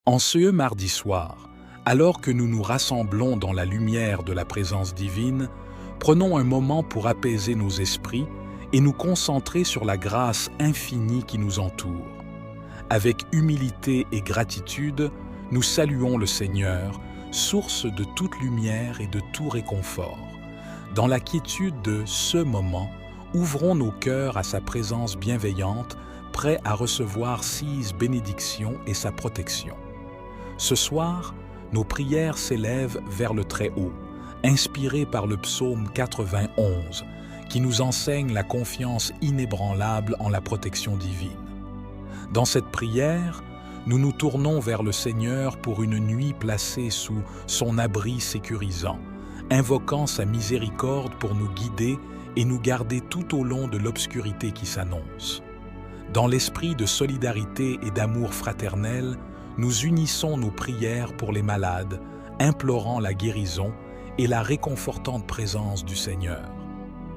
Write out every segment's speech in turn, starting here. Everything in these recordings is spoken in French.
En ce mardi soir, alors que nous nous rassemblons dans la lumière de la présence divine, prenons un moment pour apaiser nos esprits et nous concentrer sur la grâce infinie qui nous entoure. Avec humilité et gratitude, nous saluons le Seigneur, source de toute lumière et de tout réconfort. Dans la quiétude de ce moment, ouvrons nos cœurs à sa présence bienveillante, prêts à recevoir ses bénédictions et sa protection. Ce soir, nos prières s'élèvent vers le Très-Haut, inspirées par le psaume 91, qui nous enseigne la confiance inébranlable en la protection divine. Dans cette prière, nous nous tournons vers le Seigneur pour une nuit placée sous son abri sécurisant, invoquant sa miséricorde pour nous guider et nous garder tout au long de l'obscurité qui s'annonce. Dans l'esprit de solidarité et d'amour fraternel, nous unissons nos prières pour les malades, implorant la guérison et la réconfortante présence du Seigneur.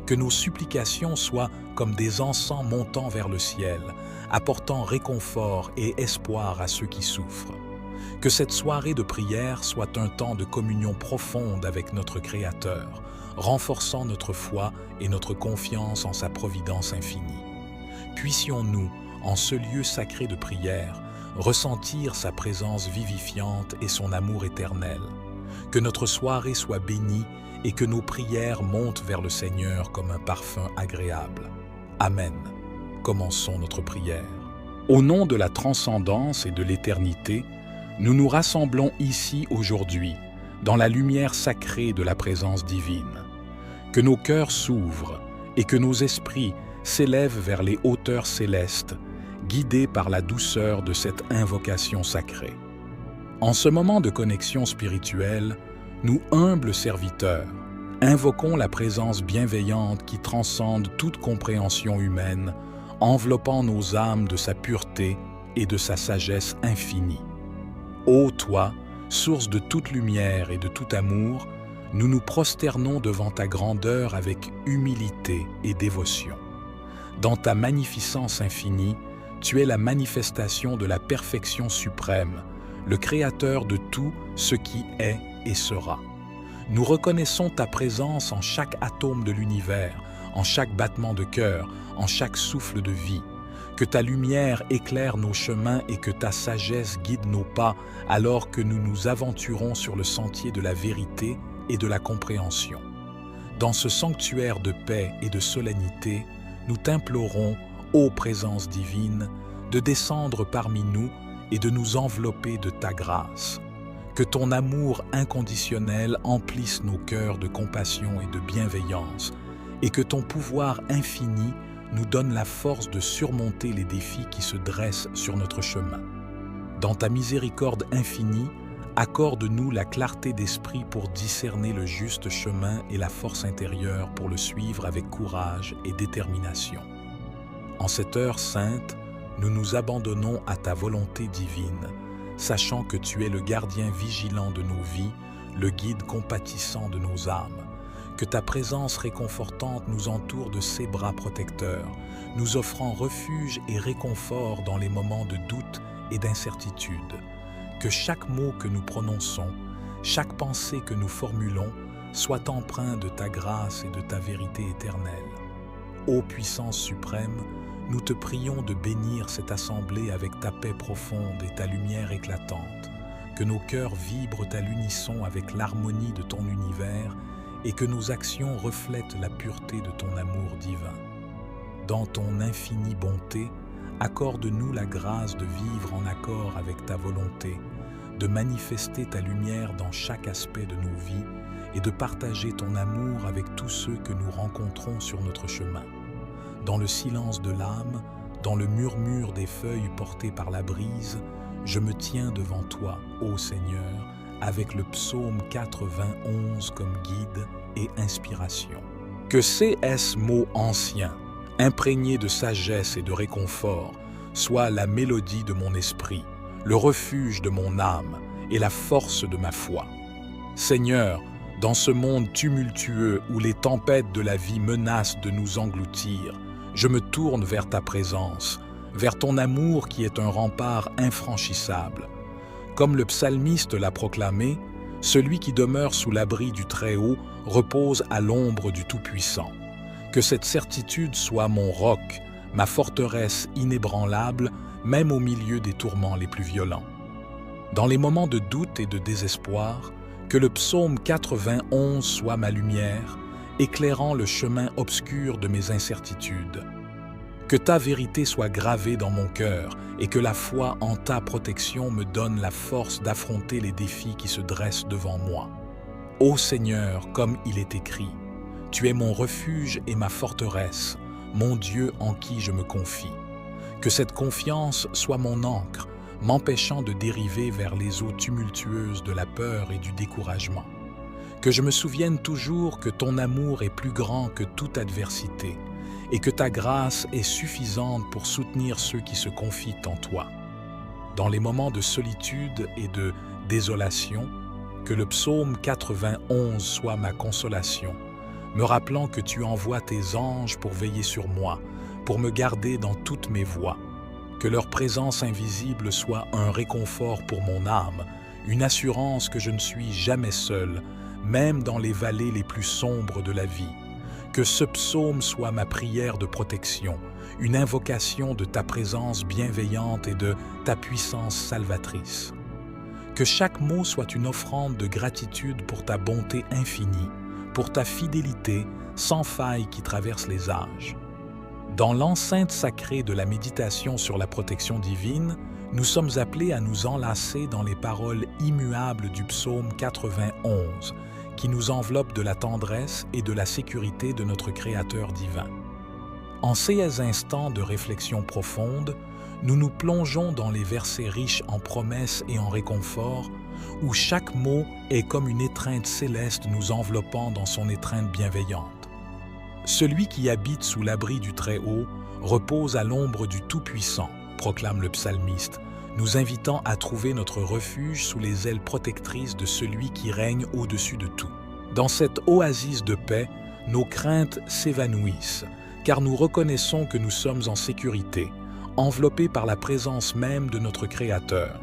Que nos supplications soient comme des encens montant vers le ciel, apportant réconfort et espoir à ceux qui souffrent. Que cette soirée de prière soit un temps de communion profonde avec notre Créateur, renforçant notre foi et notre confiance en sa providence infinie. Puissions-nous, en ce lieu sacré de prière, ressentir sa présence vivifiante et son amour éternel. Que notre soirée soit bénie et que nos prières montent vers le Seigneur comme un parfum agréable. Amen. Commençons notre prière. Au nom de la transcendance et de l'éternité, nous nous rassemblons ici aujourd'hui, dans la lumière sacrée de la présence divine. Que nos cœurs s'ouvrent et que nos esprits s'élèvent vers les hauteurs célestes, guidés par la douceur de cette invocation sacrée. En ce moment de connexion spirituelle, nous, humbles serviteurs, invoquons la présence bienveillante qui transcende toute compréhension humaine, enveloppant nos âmes de sa pureté et de sa sagesse infinie. Ô toi, source de toute lumière et de tout amour, nous nous prosternons devant ta grandeur avec humilité et dévotion. Dans ta magnificence infinie, tu es la manifestation de la perfection suprême, le créateur de tout ce qui est et sera. Nous reconnaissons ta présence en chaque atome de l'univers, en chaque battement de cœur, en chaque souffle de vie. Que ta lumière éclaire nos chemins et que ta sagesse guide nos pas alors que nous nous aventurons sur le sentier de la vérité et de la compréhension. Dans ce sanctuaire de paix et de solennité, nous t'implorons, ô présence divine, de descendre parmi nous et de nous envelopper de ta grâce. Que ton amour inconditionnel emplisse nos cœurs de compassion et de bienveillance, et que ton pouvoir infini nous donne la force de surmonter les défis qui se dressent sur notre chemin. Dans ta miséricorde infinie, accorde-nous la clarté d'esprit pour discerner le juste chemin et la force intérieure pour le suivre avec courage et détermination. En cette heure sainte, nous nous abandonnons à ta volonté divine, sachant que tu es le gardien vigilant de nos vies, le guide compatissant de nos âmes. Que ta présence réconfortante nous entoure de ses bras protecteurs, nous offrant refuge et réconfort dans les moments de doute et d'incertitude. Que chaque mot que nous prononçons, chaque pensée que nous formulons, soit empreint de ta grâce et de ta vérité éternelle. Ô puissance suprême, nous te prions de bénir cette assemblée avec ta paix profonde et ta lumière éclatante, que nos cœurs vibrent à l'unisson avec l'harmonie de ton univers et que nos actions reflètent la pureté de ton amour divin. Dans ton infinie bonté, accorde-nous la grâce de vivre en accord avec ta volonté, de manifester ta lumière dans chaque aspect de nos vies et de partager ton amour avec tous ceux que nous rencontrons sur notre chemin. Dans le silence de l'âme, dans le murmure des feuilles portées par la brise, je me tiens devant toi, ô Seigneur, avec le psaume 91 comme guide et inspiration. Que ces mots anciens, imprégnés de sagesse et de réconfort, soient la mélodie de mon esprit, le refuge de mon âme et la force de ma foi. Seigneur, dans ce monde tumultueux où les tempêtes de la vie menacent de nous engloutir, je me tourne vers ta présence, vers ton amour qui est un rempart infranchissable. Comme le psalmiste l'a proclamé, celui qui demeure sous l'abri du Très-Haut repose à l'ombre du Tout-Puissant. Que cette certitude soit mon roc, ma forteresse inébranlable, même au milieu des tourments les plus violents. Dans les moments de doute et de désespoir, que le psaume 91 soit ma lumière, éclairant le chemin obscur de mes incertitudes. Que ta vérité soit gravée dans mon cœur et que la foi en ta protection me donne la force d'affronter les défis qui se dressent devant moi. Ô Seigneur, comme il est écrit, tu es mon refuge et ma forteresse, mon Dieu en qui je me confie. Que cette confiance soit mon ancre, m'empêchant de dériver vers les eaux tumultueuses de la peur et du découragement. Que je me souvienne toujours que ton amour est plus grand que toute adversité et que ta grâce est suffisante pour soutenir ceux qui se confient en toi. Dans les moments de solitude et de désolation, que le psaume 91 soit ma consolation, me rappelant que tu envoies tes anges pour veiller sur moi, pour me garder dans toutes mes voies. Que leur présence invisible soit un réconfort pour mon âme, une assurance que je ne suis jamais seul, même dans les vallées les plus sombres de la vie. Que ce psaume soit ma prière de protection, une invocation de ta présence bienveillante et de ta puissance salvatrice. Que chaque mot soit une offrande de gratitude pour ta bonté infinie, pour ta fidélité sans faille qui traverse les âges. Dans l'enceinte sacrée de la méditation sur la protection divine, nous sommes appelés à nous enlacer dans les paroles immuables du psaume 91, qui nous enveloppe de la tendresse et de la sécurité de notre Créateur divin. En ces instants de réflexion profonde, nous nous plongeons dans les versets riches en promesses et en réconfort, où chaque mot est comme une étreinte céleste nous enveloppant dans son étreinte bienveillante. Celui qui habite sous l'abri du Très-Haut repose à l'ombre du Tout-Puissant, proclame le psalmiste, nous invitant à trouver notre refuge sous les ailes protectrices de celui qui règne au-dessus de tout. Dans cette oasis de paix, nos craintes s'évanouissent, car nous reconnaissons que nous sommes en sécurité, enveloppés par la présence même de notre Créateur.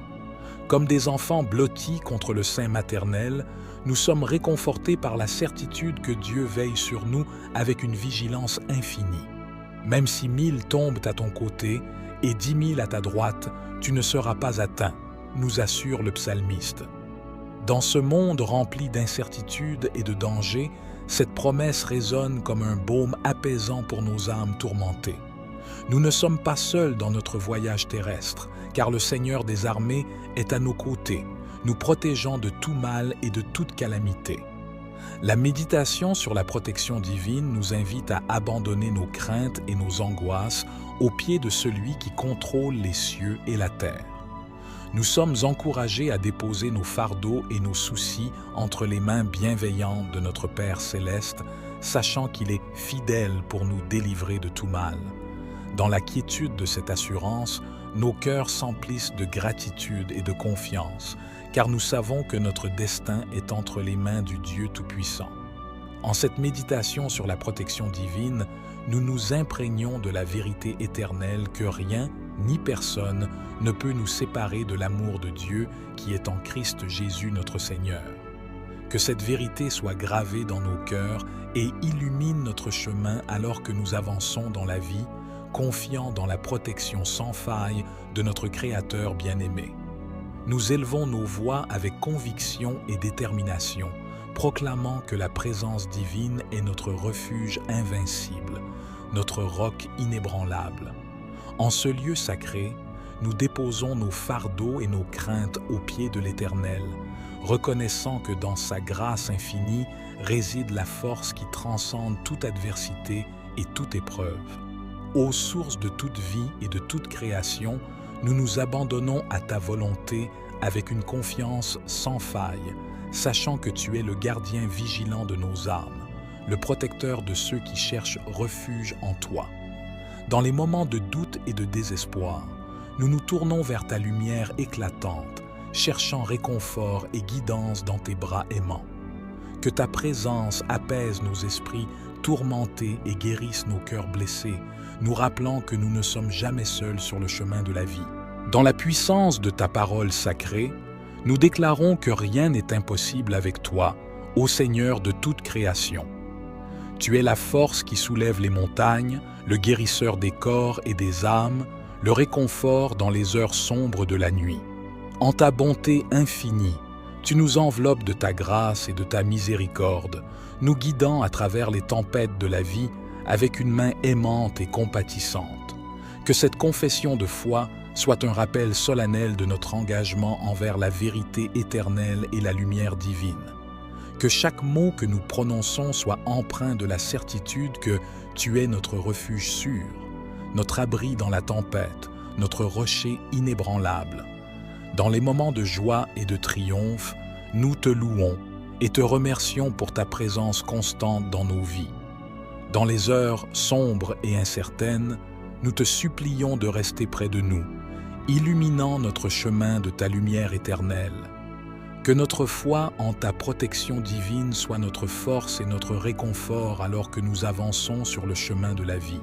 Comme des enfants blottis contre le sein maternel, nous sommes réconfortés par la certitude que Dieu veille sur nous avec une vigilance infinie. Même si 1000 tombent à ton côté et 10 000 à ta droite, tu ne seras pas atteint, nous assure le psalmiste. Dans ce monde rempli d'incertitudes et de dangers, cette promesse résonne comme un baume apaisant pour nos âmes tourmentées. Nous ne sommes pas seuls dans notre voyage terrestre, car le Seigneur des armées est à nos côtés, nous protégeant de tout mal et de toute calamité. La méditation sur la protection divine nous invite à abandonner nos craintes et nos angoisses aux pieds de celui qui contrôle les cieux et la terre. Nous sommes encouragés à déposer nos fardeaux et nos soucis entre les mains bienveillantes de notre Père céleste, sachant qu'il est fidèle pour nous délivrer de tout mal. Dans la quiétude de cette assurance, nos cœurs s'emplissent de gratitude et de confiance, car nous savons que notre destin est entre les mains du Dieu Tout-Puissant. En cette méditation sur la protection divine, nous nous imprégnons de la vérité éternelle que rien, ni personne, ne peut nous séparer de l'amour de Dieu qui est en Christ Jésus notre Seigneur. Que cette vérité soit gravée dans nos cœurs et illumine notre chemin alors que nous avançons dans la vie, confiant dans la protection sans faille de notre Créateur bien-aimé. Nous élevons nos voix avec conviction et détermination, proclamant que la présence divine est notre refuge invincible, notre roc inébranlable. En ce lieu sacré, nous déposons nos fardeaux et nos craintes aux pieds de l'Éternel, reconnaissant que dans sa grâce infinie réside la force qui transcende toute adversité et toute épreuve. Ô source de toute vie et de toute création, nous nous abandonnons à ta volonté avec une confiance sans faille, sachant que tu es le gardien vigilant de nos âmes, le protecteur de ceux qui cherchent refuge en toi. Dans les moments de doute et de désespoir, nous nous tournons vers ta lumière éclatante, cherchant réconfort et guidance dans tes bras aimants. Que ta présence apaise nos esprits tourmentés et guérisse nos cœurs blessés, nous rappelant que nous ne sommes jamais seuls sur le chemin de la vie. Dans la puissance de ta parole sacrée, Nous déclarons que rien n'est impossible avec toi, ô Seigneur de toute création. Tu es la force qui soulève les montagnes, le guérisseur des corps et des âmes, le réconfort dans les heures sombres de la nuit. En ta bonté infinie, tu nous enveloppes de ta grâce et de ta miséricorde, nous guidant à travers les tempêtes de la vie avec une main aimante et compatissante. Que cette confession de foi soit un rappel solennel de notre engagement envers la vérité éternelle et la lumière divine. Que chaque mot que nous prononçons soit empreint de la certitude que tu es notre refuge sûr, notre abri dans la tempête, notre rocher inébranlable. Dans les moments de joie et de triomphe, nous te louons et te remercions pour ta présence constante dans nos vies. Dans les heures sombres et incertaines, nous te supplions de rester près de nous, illuminant notre chemin de ta lumière éternelle. Que notre foi en ta protection divine soit notre force et notre réconfort alors que nous avançons sur le chemin de la vie.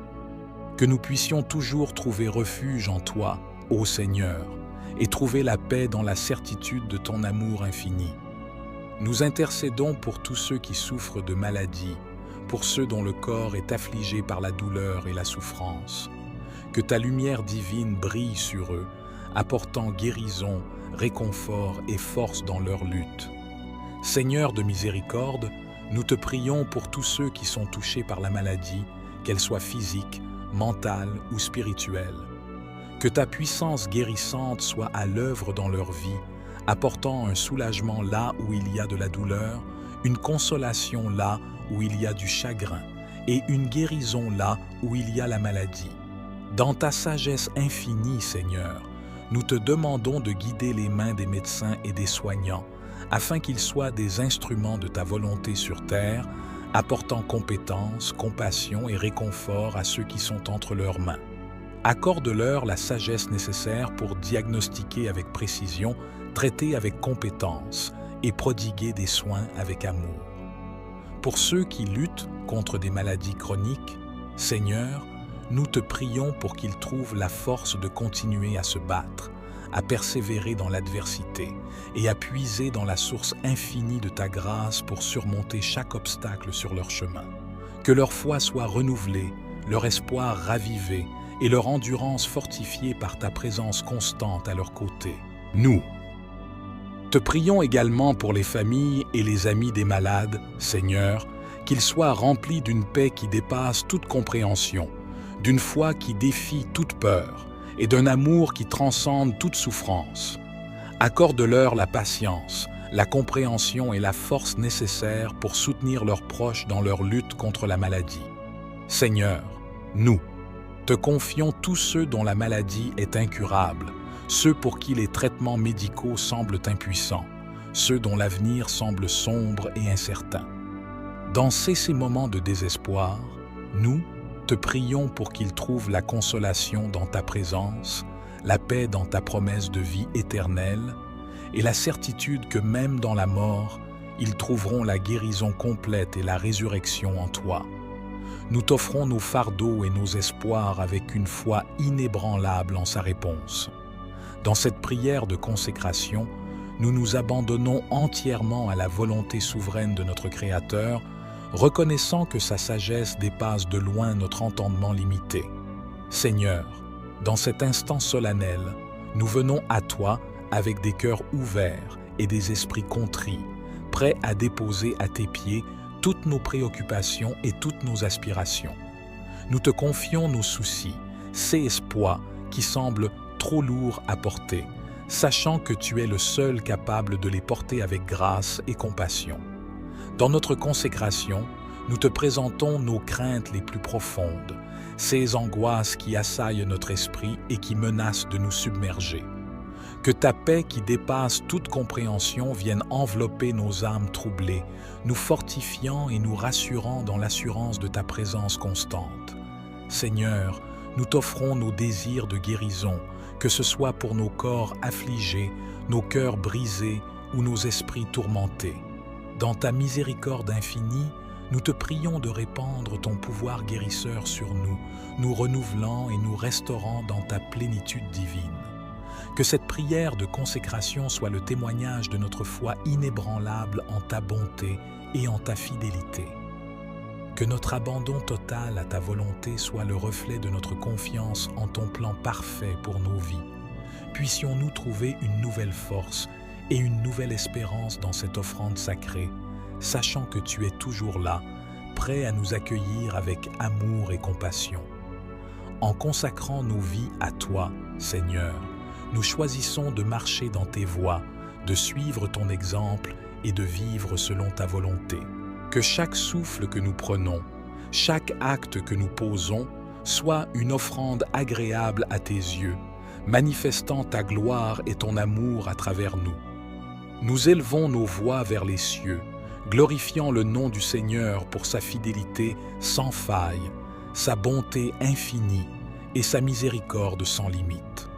Que nous puissions toujours trouver refuge en toi, ô Seigneur, et trouver la paix dans la certitude de ton amour infini. Nous intercédons pour tous ceux qui souffrent de maladies, pour ceux dont le corps est affligé par la douleur et la souffrance. Que ta lumière divine brille sur eux, apportant guérison, réconfort et force dans leur lutte. Seigneur de miséricorde, nous te prions pour tous ceux qui sont touchés par la maladie, qu'elle soit physique, mentale ou spirituelle. Que ta puissance guérissante soit à l'œuvre dans leur vie, apportant un soulagement là où il y a de la douleur, une consolation là où il y a du chagrin, et une guérison là où il y a la maladie. Dans ta sagesse infinie, Seigneur, nous te demandons de guider les mains des médecins et des soignants, afin qu'ils soient des instruments de ta volonté sur terre, apportant compétence, compassion et réconfort à ceux qui sont entre leurs mains. Accorde-leur la sagesse nécessaire pour diagnostiquer avec précision, traiter avec compétence et prodiguer des soins avec amour. Pour ceux qui luttent contre des maladies chroniques, Seigneur, nous te prions pour qu'ils trouvent la force de continuer à se battre, à persévérer dans l'adversité et à puiser dans la source infinie de ta grâce pour surmonter chaque obstacle sur leur chemin. Que leur foi soit renouvelée, leur espoir ravivé et leur endurance fortifiée par ta présence constante à leur côté. Nous te prions également pour les familles et les amis des malades, Seigneur, qu'ils soient remplis d'une paix qui dépasse toute compréhension, d'une foi qui défie toute peur et d'un amour qui transcende toute souffrance. Accorde-leur la patience, la compréhension et la force nécessaires pour soutenir leurs proches dans leur lutte contre la maladie. Seigneur, nous te confions tous ceux dont la maladie est incurable, ceux pour qui les traitements médicaux semblent impuissants, ceux dont l'avenir semble sombre et incertain. Dans ces moments de désespoir, nous te prions pour qu'ils trouvent la consolation dans ta présence, la paix dans ta promesse de vie éternelle et la certitude que même dans la mort, ils trouveront la guérison complète et la résurrection en toi. Nous t'offrons nos fardeaux et nos espoirs avec une foi inébranlable en sa réponse. Dans cette prière de consécration, nous nous abandonnons entièrement à la volonté souveraine de notre Créateur, reconnaissant que sa sagesse dépasse de loin notre entendement limité. Seigneur, dans cet instant solennel, nous venons à toi avec des cœurs ouverts et des esprits contrits, prêts à déposer à tes pieds toutes nos préoccupations et toutes nos aspirations. Nous te confions nos soucis, ces espoirs qui semblent trop lourds à porter, sachant que tu es le seul capable de les porter avec grâce et compassion. Dans notre consécration, nous te présentons nos craintes les plus profondes, ces angoisses qui assaillent notre esprit et qui menacent de nous submerger. Que ta paix qui dépasse toute compréhension vienne envelopper nos âmes troublées, nous fortifiant et nous rassurant dans l'assurance de ta présence constante. Seigneur, nous t'offrons nos désirs de guérison, que ce soit pour nos corps affligés, nos cœurs brisés ou nos esprits tourmentés. Dans ta miséricorde infinie, nous te prions de répandre ton pouvoir guérisseur sur nous, nous renouvelant et nous restaurant dans ta plénitude divine. Que cette prière de consécration soit le témoignage de notre foi inébranlable en ta bonté et en ta fidélité. Que notre abandon total à ta volonté soit le reflet de notre confiance en ton plan parfait pour nos vies. Puissions-nous trouver une nouvelle force et une nouvelle espérance dans cette offrande sacrée, sachant que tu es toujours là, prêt à nous accueillir avec amour et compassion. En consacrant nos vies à toi, Seigneur, nous choisissons de marcher dans tes voies, de suivre ton exemple et de vivre selon ta volonté. Que chaque souffle que nous prenons, chaque acte que nous posons, soit une offrande agréable à tes yeux, manifestant ta gloire et ton amour à travers nous. Nous élevons nos voix vers les cieux, glorifiant le nom du Seigneur pour sa fidélité sans faille, sa bonté infinie et sa miséricorde sans limite.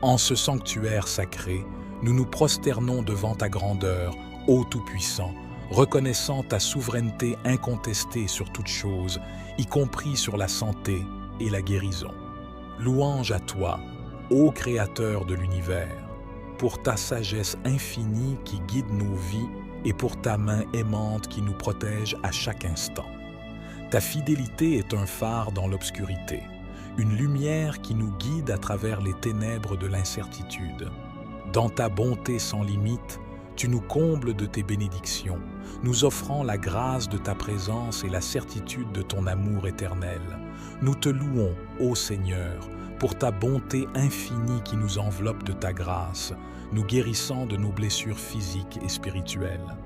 En ce sanctuaire sacré, nous nous prosternons devant ta grandeur, ô Tout-Puissant, reconnaissant ta souveraineté incontestée sur toute chose, y compris sur la santé et la guérison. Louange à toi, ô Créateur de l'univers, pour ta sagesse infinie qui guide nos vies et pour ta main aimante qui nous protège à chaque instant. Ta fidélité est un phare dans l'obscurité, une lumière qui nous guide à travers les ténèbres de l'incertitude. Dans ta bonté sans limite, tu nous combles de tes bénédictions, nous offrant la grâce de ta présence et la certitude de ton amour éternel. Nous te louons, ô Seigneur, pour ta bonté infinie qui nous enveloppe de ta grâce, nous guérissant de nos blessures physiques et spirituelles.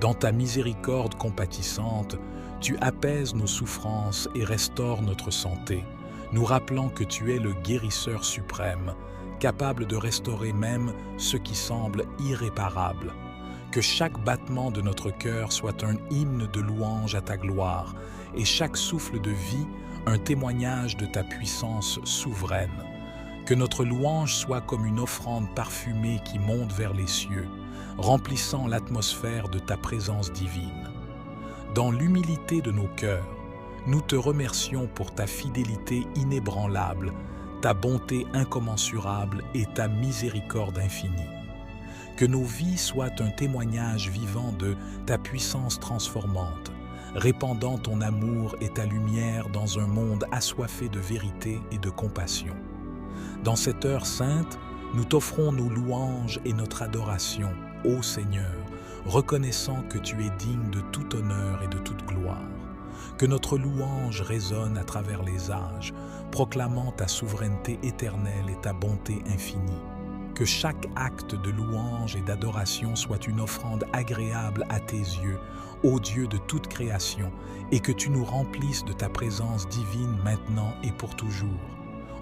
Dans ta miséricorde compatissante, tu apaises nos souffrances et restaures notre santé, nous rappelant que tu es le guérisseur suprême, capable de restaurer même ce qui semble irréparable. Que chaque battement de notre cœur soit un hymne de louange à ta gloire et chaque souffle de vie un témoignage de ta puissance souveraine. Que notre louange soit comme une offrande parfumée qui monte vers les cieux, remplissant l'atmosphère de ta présence divine. Dans l'humilité de nos cœurs, nous te remercions pour ta fidélité inébranlable, ta bonté incommensurable et ta miséricorde infinie. Que nos vies soient un témoignage vivant de ta puissance transformante, répandant ton amour et ta lumière dans un monde assoiffé de vérité et de compassion. Dans cette heure sainte, nous t'offrons nos louanges et notre adoration, ô Seigneur, reconnaissant que tu es digne de tout honneur et de toute gloire. Que notre louange résonne à travers les âges, proclamant ta souveraineté éternelle et ta bonté infinie. Que chaque acte de louange et d'adoration soit une offrande agréable à tes yeux, ô Dieu de toute création, et que tu nous remplisses de ta présence divine maintenant et pour toujours.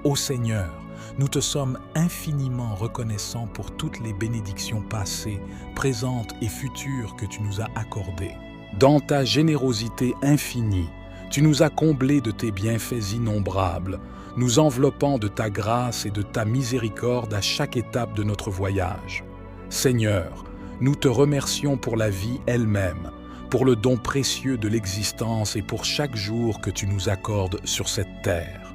Ô Seigneur, nous te sommes infiniment reconnaissants pour toutes les bénédictions passées, présentes et futures que tu nous as accordées. Dans ta générosité infinie, tu nous as comblés de tes bienfaits innombrables, nous enveloppant de ta grâce et de ta miséricorde à chaque étape de notre voyage. Seigneur, nous te remercions pour la vie elle-même, pour le don précieux de l'existence et pour chaque jour que tu nous accordes sur cette terre.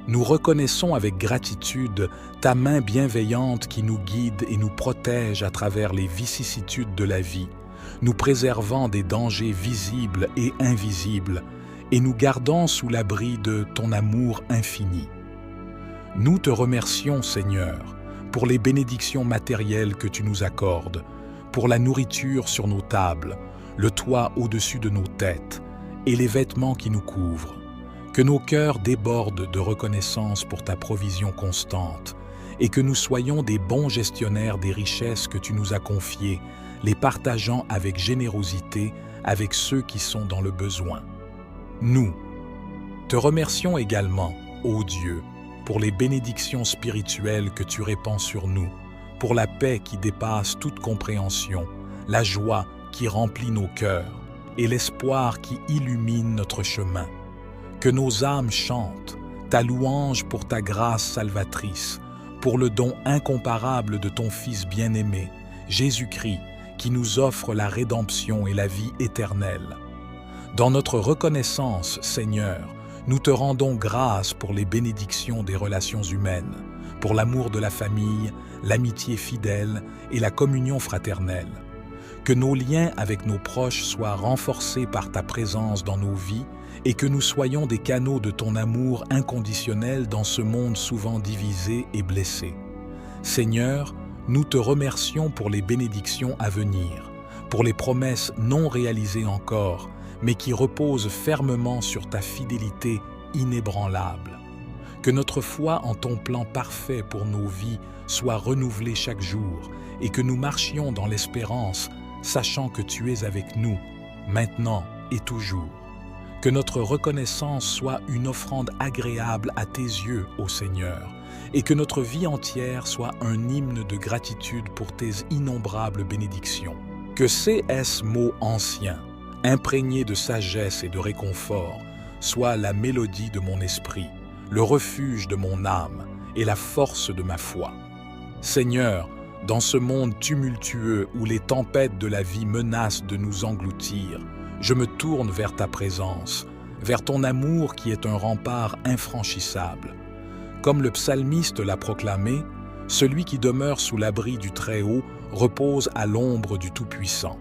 Nous reconnaissons avec gratitude ta main bienveillante qui nous guide et nous protège à travers les vicissitudes de la vie, nous préservant des dangers visibles et invisibles, et nous gardant sous l'abri de ton amour infini. Nous te remercions, Seigneur, pour les bénédictions matérielles que tu nous accordes, pour la nourriture sur nos tables, le toit au-dessus de nos têtes et les vêtements qui nous couvrent. Que nos cœurs débordent de reconnaissance pour ta provision constante et que nous soyons des bons gestionnaires des richesses que tu nous as confiées, les partageant avec générosité avec ceux qui sont dans le besoin. Nous te remercions également, ô Dieu, pour les bénédictions spirituelles que tu répands sur nous, pour la paix qui dépasse toute compréhension, la joie qui remplit nos cœurs et l'espoir qui illumine notre chemin. Que nos âmes chantent ta louange pour ta grâce salvatrice, pour le don incomparable de ton Fils bien-aimé, Jésus-Christ, qui nous offre la rédemption et la vie éternelle. Dans notre reconnaissance, Seigneur, nous te rendons grâce pour les bénédictions des relations humaines, pour l'amour de la famille, l'amitié fidèle et la communion fraternelle. Que nos liens avec nos proches soient renforcés par ta présence dans nos vies et que nous soyons des canaux de ton amour inconditionnel dans ce monde souvent divisé et blessé. Seigneur, nous te remercions pour les bénédictions à venir, pour les promesses non réalisées encore, mais qui reposent fermement sur ta fidélité inébranlable. Que notre foi en ton plan parfait pour nos vies soit renouvelée chaque jour et que nous marchions dans l'espérance, sachant que tu es avec nous, maintenant et toujours. Que notre reconnaissance soit une offrande agréable à tes yeux, ô Seigneur, et que notre vie entière soit un hymne de gratitude pour tes innombrables bénédictions. Que C.S. Mots ancien, imprégné de sagesse et de réconfort, soit la mélodie de mon esprit, le refuge de mon âme et la force de ma foi. Seigneur, dans ce monde tumultueux où les tempêtes de la vie menacent de nous engloutir, je me tourne vers ta présence, vers ton amour qui est un rempart infranchissable. Comme le psalmiste l'a proclamé, celui qui demeure sous l'abri du Très-Haut repose à l'ombre du Tout-Puissant.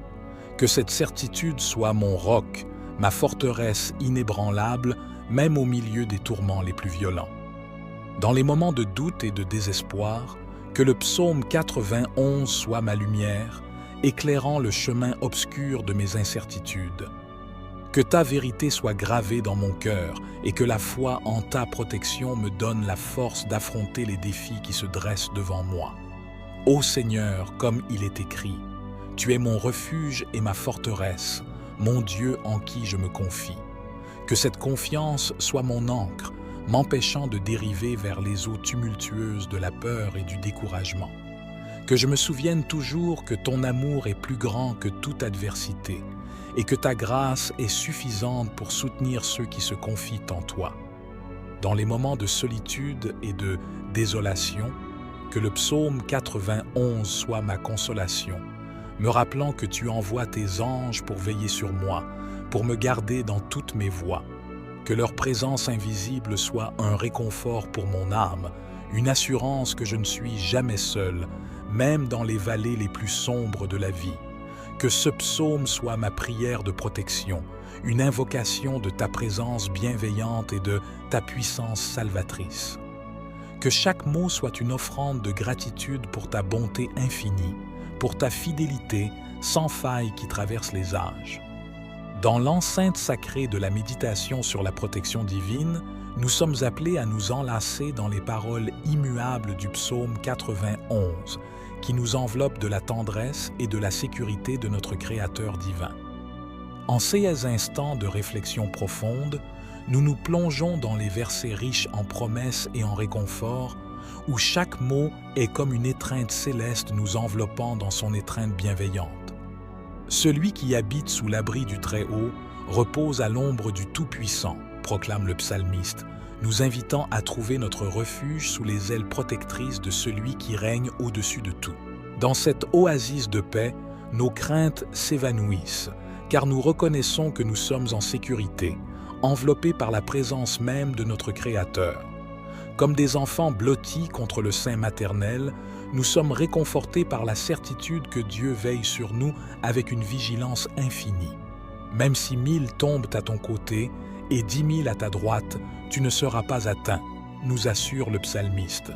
Que cette certitude soit mon roc, ma forteresse inébranlable, même au milieu des tourments les plus violents. Dans les moments de doute et de désespoir, que le psaume 91 soit ma lumière, éclairant le chemin obscur de mes incertitudes. Que ta vérité soit gravée dans mon cœur et que la foi en ta protection me donne la force d'affronter les défis qui se dressent devant moi. Ô Seigneur, comme il est écrit, tu es mon refuge et ma forteresse, mon Dieu en qui je me confie. Que cette confiance soit mon ancre, m'empêchant de dériver vers les eaux tumultueuses de la peur et du découragement. Que je me souvienne toujours que ton amour est plus grand que toute adversité et que ta grâce est suffisante pour soutenir ceux qui se confient en toi. Dans les moments de solitude et de désolation, que le psaume 91 soit ma consolation, me rappelant que tu envoies tes anges pour veiller sur moi, pour me garder dans toutes mes voies. Que leur présence invisible soit un réconfort pour mon âme, une assurance que je ne suis jamais seul, même dans les vallées les plus sombres de la vie. Que ce psaume soit ma prière de protection, une invocation de ta présence bienveillante et de ta puissance salvatrice. Que chaque mot soit une offrande de gratitude pour ta bonté infinie, pour ta fidélité sans faille qui traverse les âges. Dans l'enceinte sacrée de la méditation sur la protection divine, nous sommes appelés à nous enlacer dans les paroles immuables du psaume 91, qui nous enveloppe de la tendresse et de la sécurité de notre Créateur divin. En ces instants de réflexion profonde, nous nous plongeons dans les versets riches en promesses et en réconfort, où chaque mot est comme une étreinte céleste nous enveloppant dans son étreinte bienveillante. Celui qui habite sous l'abri du Très-Haut repose à l'ombre du Tout-Puissant, proclame le psalmiste, nous invitant à trouver notre refuge sous les ailes protectrices de celui qui règne au-dessus de tout. Dans cette oasis de paix, nos craintes s'évanouissent, car nous reconnaissons que nous sommes en sécurité, enveloppés par la présence même de notre Créateur. Comme des enfants blottis contre le sein maternel, nous sommes réconfortés par la certitude que Dieu veille sur nous avec une vigilance infinie. Même si 1000 tombent à ton côté et 10 000 à ta droite, tu ne seras pas atteint, nous assure le psalmiste.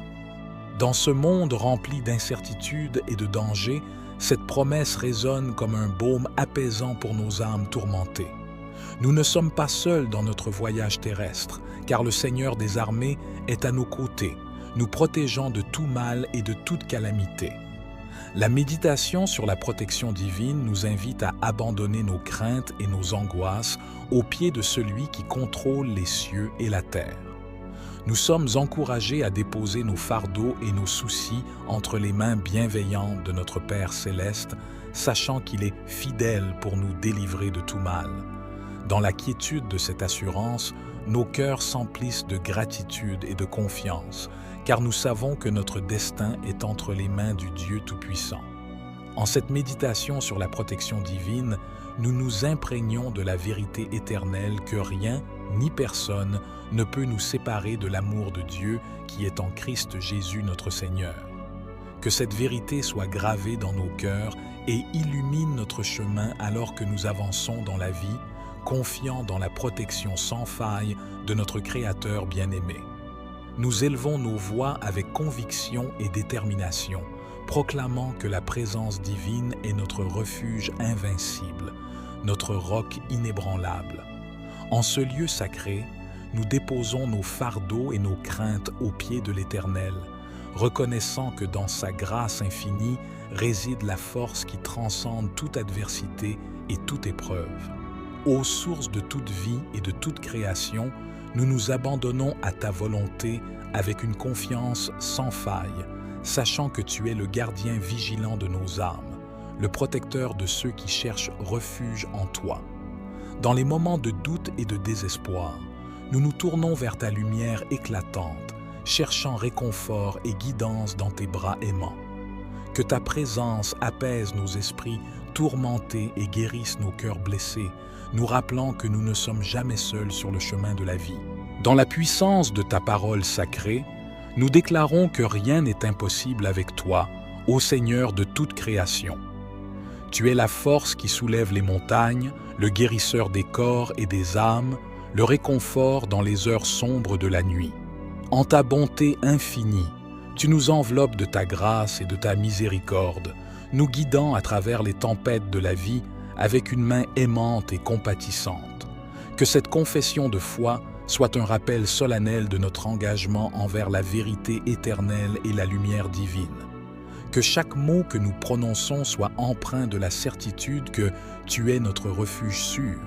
Dans ce monde rempli d'incertitudes et de dangers, cette promesse résonne comme un baume apaisant pour nos âmes tourmentées. Nous ne sommes pas seuls dans notre voyage terrestre, car le Seigneur des armées est à nos côtés, nous protégeant de tout mal et de toute calamité. La méditation sur la protection divine nous invite à abandonner nos craintes et nos angoisses aux pieds de celui qui contrôle les cieux et la terre. Nous sommes encouragés à déposer nos fardeaux et nos soucis entre les mains bienveillantes de notre Père céleste, sachant qu'il est fidèle pour nous délivrer de tout mal. Dans la quiétude de cette assurance, nos cœurs s'emplissent de gratitude et de confiance, car nous savons que notre destin est entre les mains du Dieu Tout-Puissant. En cette méditation sur la protection divine, nous nous imprégnons de la vérité éternelle que rien ni personne ne peut nous séparer de l'amour de Dieu qui est en Christ Jésus notre Seigneur. Que cette vérité soit gravée dans nos cœurs et illumine notre chemin alors que nous avançons dans la vie, confiants dans la protection sans faille de notre Créateur bien-aimé. Nous élevons nos voix avec conviction et détermination, proclamant que la présence divine est notre refuge invincible, notre roc inébranlable. En ce lieu sacré, nous déposons nos fardeaux et nos craintes aux pieds de l'Éternel, reconnaissant que dans sa grâce infinie réside la force qui transcende toute adversité et toute épreuve. Ô source de toute vie et de toute création, nous nous abandonnons à ta volonté avec une confiance sans faille, sachant que tu es le gardien vigilant de nos âmes, le protecteur de ceux qui cherchent refuge en toi. Dans les moments de doute et de désespoir, nous nous tournons vers ta lumière éclatante, cherchant réconfort et guidance dans tes bras aimants. Que ta présence apaise nos esprits tourmentés et guérisse nos cœurs blessés, nous rappelant que nous ne sommes jamais seuls sur le chemin de la vie. Dans la puissance de ta parole sacrée, nous déclarons que rien n'est impossible avec toi, ô Seigneur de toute création. Tu es la force qui soulève les montagnes, le guérisseur des corps et des âmes, le réconfort dans les heures sombres de la nuit. En ta bonté infinie, tu nous enveloppes de ta grâce et de ta miséricorde, nous guidant à travers les tempêtes de la vie avec une main aimante et compatissante. Que cette confession de foi soit un rappel solennel de notre engagement envers la vérité éternelle et la lumière divine. Que chaque mot que nous prononçons soit empreint de la certitude que tu es notre refuge sûr,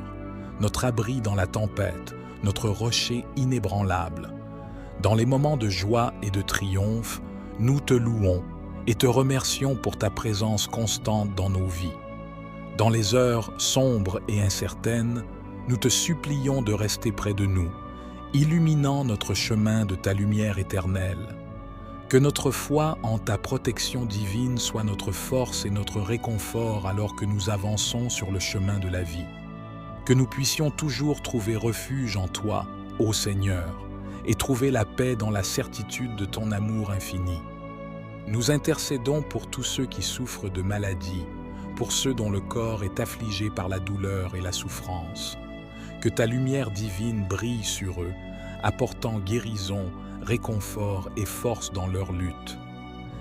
notre abri dans la tempête, notre rocher inébranlable. Dans les moments de joie et de triomphe, nous te louons et te remercions pour ta présence constante dans nos vies. Dans les heures sombres et incertaines, nous te supplions de rester près de nous, illuminant notre chemin de ta lumière éternelle. Que notre foi en ta protection divine soit notre force et notre réconfort alors que nous avançons sur le chemin de la vie. Que nous puissions toujours trouver refuge en toi, ô Seigneur, et trouver la paix dans la certitude de ton amour infini. Nous intercédons pour tous ceux qui souffrent de maladies, pour ceux dont le corps est affligé par la douleur et la souffrance. Que ta lumière divine brille sur eux, apportant guérison, réconfort et force dans leur lutte.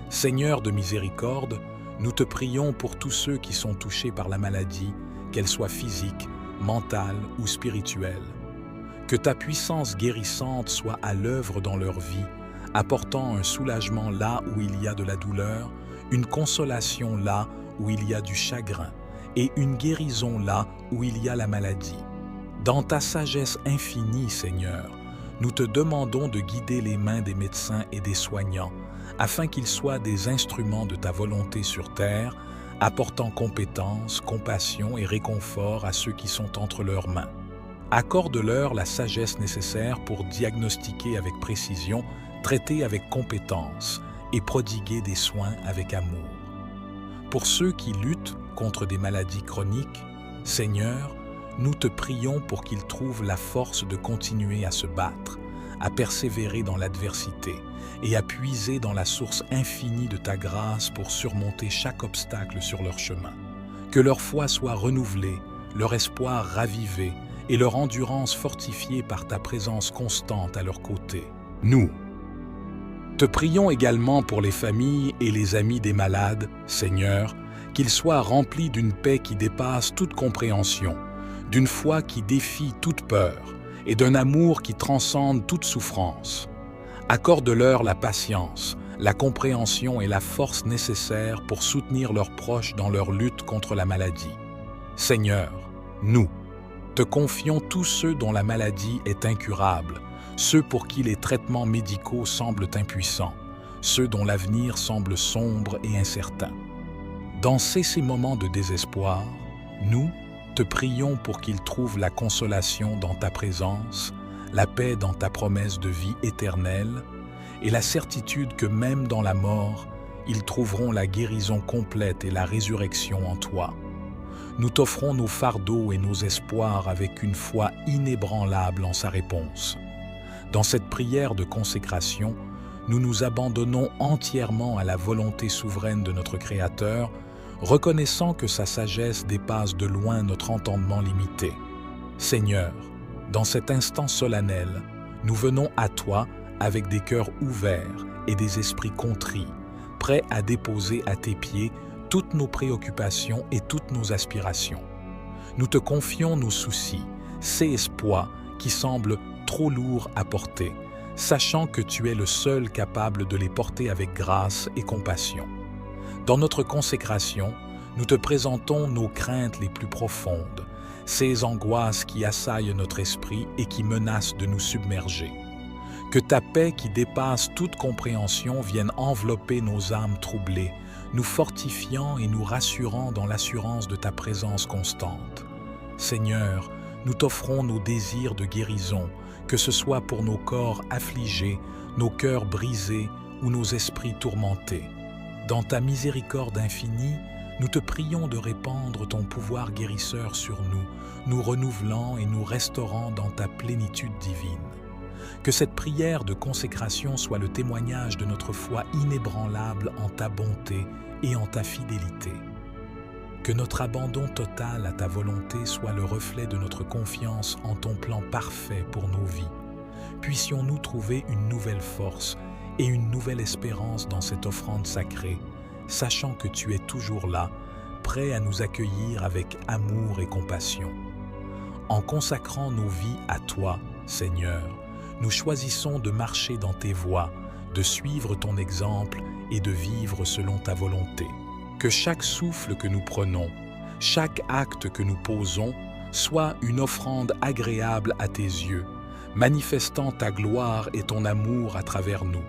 Seigneur de miséricorde, nous te prions pour tous ceux qui sont touchés par la maladie, qu'elle soit physique, mentale ou spirituelle. Que ta puissance guérissante soit à l'œuvre dans leur vie, apportant un soulagement là où il y a de la douleur, une consolation là où il y a du chagrin, et une guérison là où il y a la maladie. Dans ta sagesse infinie, Seigneur, nous te demandons de guider les mains des médecins et des soignants, afin qu'ils soient des instruments de ta volonté sur terre, apportant compétence, compassion et réconfort à ceux qui sont entre leurs mains. Accorde-leur la sagesse nécessaire pour diagnostiquer avec précision, traiter avec compétence et prodiguer des soins avec amour. Pour ceux qui luttent contre des maladies chroniques, Seigneur, nous te prions pour qu'ils trouvent la force de continuer à se battre, à persévérer dans l'adversité et à puiser dans la source infinie de ta grâce pour surmonter chaque obstacle sur leur chemin. Que leur foi soit renouvelée, leur espoir ravivé et leur endurance fortifiée par ta présence constante à leur côté. Nous te prions également pour les familles et les amis des malades, Seigneur, qu'ils soient remplis d'une paix qui dépasse toute compréhension, d'une foi qui défie toute peur et d'un amour qui transcende toute souffrance. Accorde-leur la patience, la compréhension et la force nécessaires pour soutenir leurs proches dans leur lutte contre la maladie. Seigneur, nous te confions tous ceux dont la maladie est incurable, ceux pour qui les traitements médicaux semblent impuissants, ceux dont l'avenir semble sombre et incertain. Dans ces moments de désespoir, nous te prions pour qu'ils trouvent la consolation dans ta présence, la paix dans ta promesse de vie éternelle et la certitude que même dans la mort, ils trouveront la guérison complète et la résurrection en toi. nous t'offrons nos fardeaux et nos espoirs avec une foi inébranlable en sa réponse. Dans cette prière de consécration, nous nous abandonnons entièrement à la volonté souveraine de notre Créateur, reconnaissant que sa sagesse dépasse de loin notre entendement limité. Seigneur, dans cet instant solennel, nous venons à toi avec des cœurs ouverts et des esprits contrits, prêts à déposer à tes pieds toutes nos préoccupations et toutes nos aspirations. Nous te confions nos soucis, ces poids qui semblent trop lourds à porter, sachant que tu es le seul capable de les porter avec grâce et compassion. Dans notre consécration, nous te présentons nos craintes les plus profondes, ces angoisses qui assaillent notre esprit et qui menacent de nous submerger. Que ta paix qui dépasse toute compréhension vienne envelopper nos âmes troublées, nous fortifiant et nous rassurant dans l'assurance de ta présence constante. Seigneur, nous t'offrons nos désirs de guérison, que ce soit pour nos corps affligés, nos cœurs brisés ou nos esprits tourmentés. Dans ta miséricorde infinie, nous te prions de répandre ton pouvoir guérisseur sur nous, nous renouvelant et nous restaurant dans ta plénitude divine. Que cette prière de consécration soit le témoignage de notre foi inébranlable en ta bonté et en ta fidélité. Que notre abandon total à ta volonté soit le reflet de notre confiance en ton plan parfait pour nos vies. Puissions-nous trouver une nouvelle force et une nouvelle espérance dans cette offrande sacrée, sachant que tu es toujours là, prêt à nous accueillir avec amour et compassion. En consacrant nos vies à toi, Seigneur, nous choisissons de marcher dans tes voies, de suivre ton exemple et de vivre selon ta volonté. Que chaque souffle que nous prenons, chaque acte que nous posons, soit une offrande agréable à tes yeux, manifestant ta gloire et ton amour à travers nous.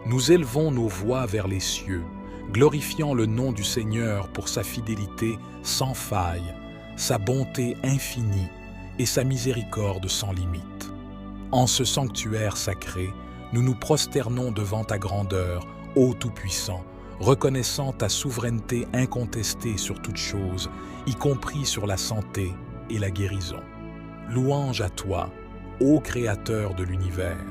Nous élevons nos voix vers les cieux, glorifiant le nom du Seigneur pour sa fidélité sans faille, sa bonté infinie et sa miséricorde sans limite. En ce sanctuaire sacré, nous nous prosternons devant ta grandeur, ô Tout-Puissant, reconnaissant ta souveraineté incontestée sur toute chose, y compris sur la santé et la guérison. Louange à toi, ô Créateur de l'univers,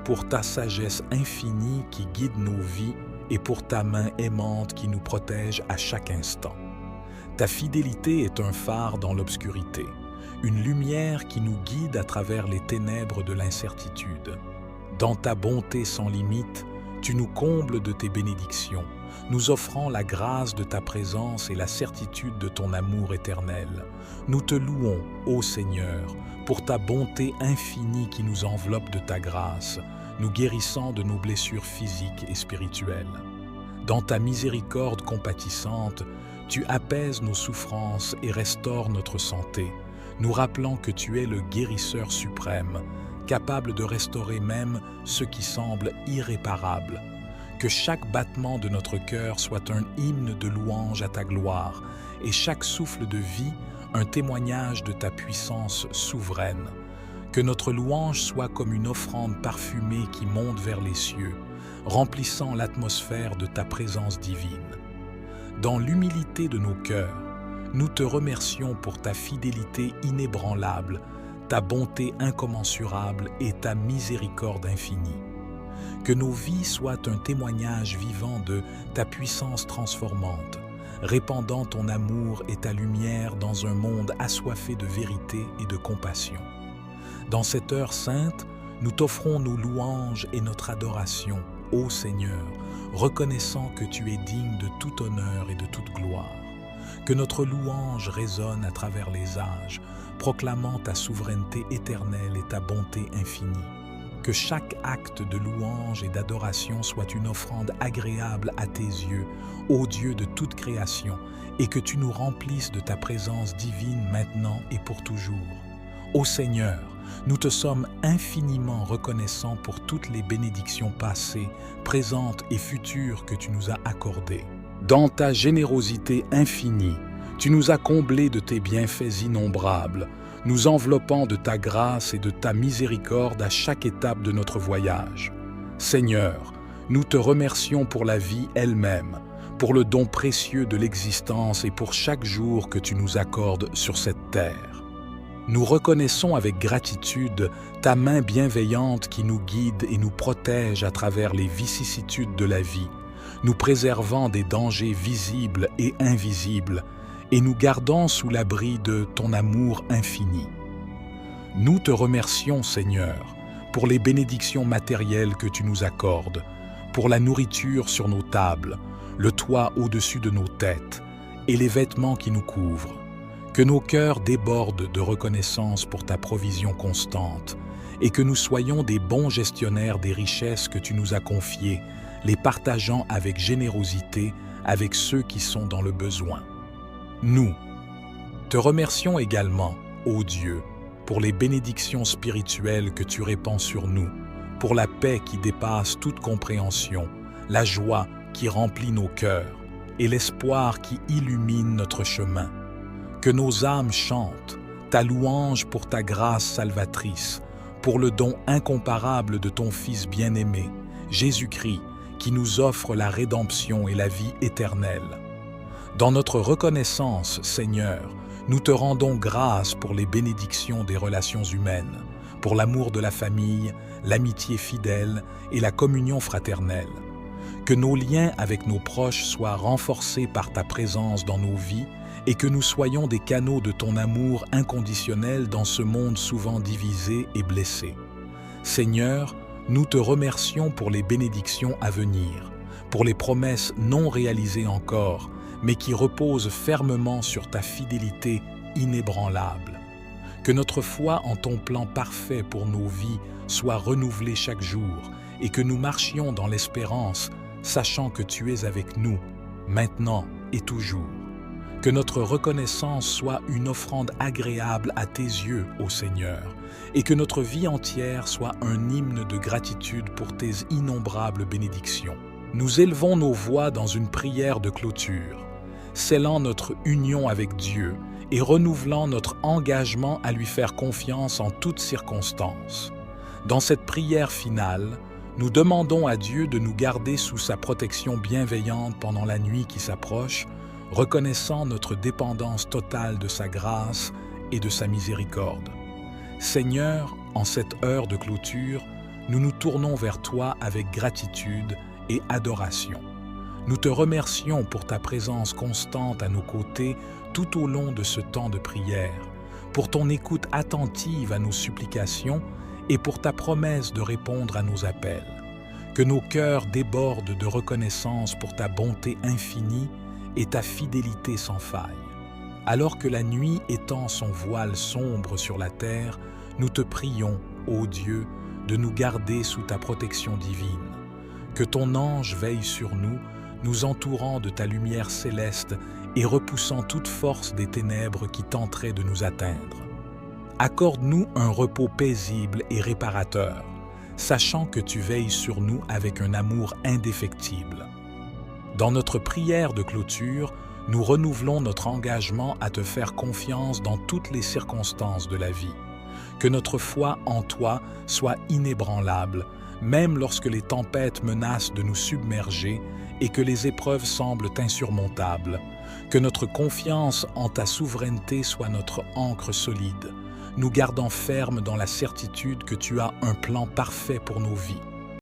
pour ta sagesse infinie qui guide nos vies et pour ta main aimante qui nous protège à chaque instant. Ta fidélité est un phare dans l'obscurité, une lumière qui nous guide à travers les ténèbres de l'incertitude. Dans ta bonté sans limite, tu nous combles de tes bénédictions, nous offrant la grâce de ta présence et la certitude de ton amour éternel. Nous te louons, ô Seigneur, pour ta bonté infinie qui nous enveloppe de ta grâce, nous guérissant de nos blessures physiques et spirituelles. Dans ta miséricorde compatissante, tu apaises nos souffrances et restaures notre santé, nous rappelant que tu es le guérisseur suprême, capable de restaurer même ce qui semble irréparable. Que chaque battement de notre cœur soit un hymne de louange à ta gloire et chaque souffle de vie un témoignage de ta puissance souveraine. Que notre louange soit comme une offrande parfumée qui monte vers les cieux, remplissant l'atmosphère de ta présence divine. Dans l'humilité de nos cœurs, nous te remercions pour ta fidélité inébranlable, ta bonté incommensurable et ta miséricorde infinie. Que nos vies soient un témoignage vivant de ta puissance transformante, répandant ton amour et ta lumière dans un monde assoiffé de vérité et de compassion. Dans cette heure sainte, nous t'offrons nos louanges et notre adoration, ô Seigneur, reconnaissant que tu es digne de tout honneur et de toute gloire. Que notre louange résonne à travers les âges, proclamant ta souveraineté éternelle et ta bonté infinie. Que chaque acte de louange et d'adoration soit une offrande agréable à tes yeux, ô Dieu de toute création, et que tu nous remplisses de ta présence divine maintenant et pour toujours. Ô Seigneur, nous te sommes infiniment reconnaissants pour toutes les bénédictions passées, présentes et futures que tu nous as accordées. Dans ta générosité infinie, tu nous as comblés de tes bienfaits innombrables, nous enveloppant de ta grâce et de ta miséricorde à chaque étape de notre voyage. Seigneur, nous te remercions pour la vie elle-même, pour le don précieux de l'existence et pour chaque jour que tu nous accordes sur cette terre. Nous reconnaissons avec gratitude ta main bienveillante qui nous guide et nous protège à travers les vicissitudes de la vie, nous préservant des dangers visibles et invisibles, et nous gardant sous l'abri de ton amour infini. Nous te remercions, Seigneur, pour les bénédictions matérielles que tu nous accordes, pour la nourriture sur nos tables, le toit au-dessus de nos têtes et les vêtements qui nous couvrent. Que nos cœurs débordent de reconnaissance pour ta provision constante et que nous soyons des bons gestionnaires des richesses que tu nous as confiées, les partageant avec générosité avec ceux qui sont dans le besoin. Nous te remercions également, ô Dieu, pour les bénédictions spirituelles que tu répands sur nous, pour la paix qui dépasse toute compréhension, la joie qui remplit nos cœurs et l'espoir qui illumine notre chemin. Que nos âmes chantent ta louange pour ta grâce salvatrice, pour le don incomparable de ton Fils bien-aimé, Jésus-Christ, qui nous offre la rédemption et la vie éternelle. Dans notre reconnaissance, Seigneur, nous te rendons grâce pour les bénédictions des relations humaines, pour l'amour de la famille, l'amitié fidèle et la communion fraternelle. Que nos liens avec nos proches soient renforcés par ta présence dans nos vies et que nous soyons des canaux de ton amour inconditionnel dans ce monde souvent divisé et blessé. Seigneur, nous te remercions pour les bénédictions à venir, pour les promesses non réalisées encore, mais qui reposent fermement sur ta fidélité inébranlable. Que notre foi en ton plan parfait pour nos vies soit renouvelée chaque jour et que nous marchions dans l'espérance, sachant que tu es avec nous, maintenant et toujours. Que notre reconnaissance soit une offrande agréable à tes yeux, ô Seigneur, et que notre vie entière soit un hymne de gratitude pour tes innombrables bénédictions. Nous élevons nos voix dans une prière de clôture, scellant notre union avec Dieu et renouvelant notre engagement à lui faire confiance en toutes circonstances. Dans cette prière finale, nous demandons à Dieu de nous garder sous sa protection bienveillante pendant la nuit qui s'approche, reconnaissant notre dépendance totale de sa grâce et de sa miséricorde. Seigneur, en cette heure de clôture, nous nous tournons vers toi avec gratitude et adoration. Nous te remercions pour ta présence constante à nos côtés tout au long de ce temps de prière, pour ton écoute attentive à nos supplications et pour ta promesse de répondre à nos appels. Que nos cœurs débordent de reconnaissance pour ta bonté infinie et ta fidélité sans faille. Alors que la nuit étend son voile sombre sur la terre, nous te prions, ô Dieu, de nous garder sous ta protection divine. Que ton ange veille sur nous, nous entourant de ta lumière céleste et repoussant toute force des ténèbres qui tenteraient de nous atteindre. Accorde-nous un repos paisible et réparateur, sachant que tu veilles sur nous avec un amour indéfectible. Dans notre prière de clôture, nous renouvelons notre engagement à te faire confiance dans toutes les circonstances de la vie. Que notre foi en toi soit inébranlable, même lorsque les tempêtes menacent de nous submerger et que les épreuves semblent insurmontables. Que notre confiance en ta souveraineté soit notre ancre solide, nous gardant fermes dans la certitude que tu as un plan parfait pour nos vies.